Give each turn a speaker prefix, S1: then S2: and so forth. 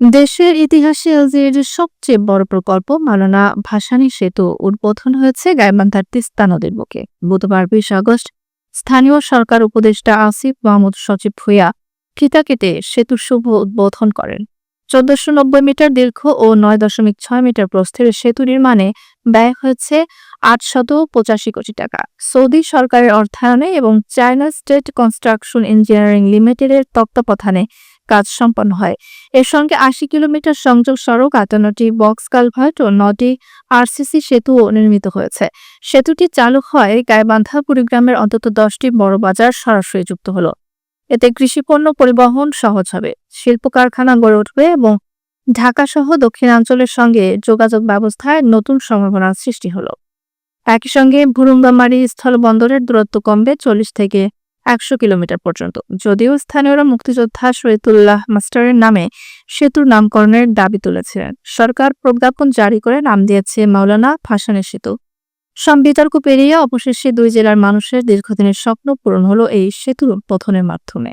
S1: দেশের ইতিহাসে আলজেরিয়ার সবচেয়ে বড় প্রকল্প মাওলানা ভাসানী সেতু উদ্বোধন হয়েছে গাইবান্ধার তিস্তা নদীর বুকে। বুধবার ২০ আগস্ট স্থানীয় সরকার উপদেষ্টা আসিফ মাহমুদ সচিব ভূঁইয়া ফিতা কেটে সেতুর শুভ উদ্বোধন করেন। ১৪৯০ মিটার দীর্ঘ ও ৯.৬ মিটার প্রস্থের সেতু নির্মাণে ব্যয় হয়েছে ৮৮৫ কোটি টাকা। সৌদি সরকারের অর্থায়নে এবং চায়না স্টেট কনস্ট্রাকশন ইঞ্জিনিয়ারিং লিমিটেডের তত্ত্বাবধানে কাজ সম্পন্ন হয়। এর সঙ্গে ৮০ কিলোমিটার সংযোগ সড়ক, ৫৮টি বক্স কালভার্ট ও ৯টি আরসিসি সেতুও নির্মিত হয়েছে। সেতুটি চালু হয় গাইবান্ধা কুড়িগ্রামের অন্তত ১০টি বড় বাজার সরাসরি যুক্ত হলো। এতে কৃষিপণ্য পরিবহন সহজ হবে, শিল্প কারখানা গড়ে উঠবে এবং ঢাকাসহ দক্ষিণাঞ্চলের সঙ্গে যোগাযোগ ব্যবস্থায় নতুন সম্ভাবনার সৃষ্টি হলো। একই সঙ্গে ভুরুঙ্গামারী স্থলবন্দরের দূরত্ব কমবে ৪০ থেকে ১০০ কিলোমিটার পর্যন্ত। যদিও স্থানীয়রা মুক্তিযোদ্ধা শহীদুল্লাহ মাস্টারের নামে সেতুর নামকরণের দাবি তুলেছিলেন, সরকার প্রজ্ঞাপন জারি করে নাম দিয়েছে মাওলানা ভাসানী সেতু। সব বিতর্ক পেরিয়ে অবশেষে দুই জেলার মানুষের দীর্ঘদিনের স্বপ্ন পূরণ হলো এই সেতুর উদ্বোধনের মাধ্যমে।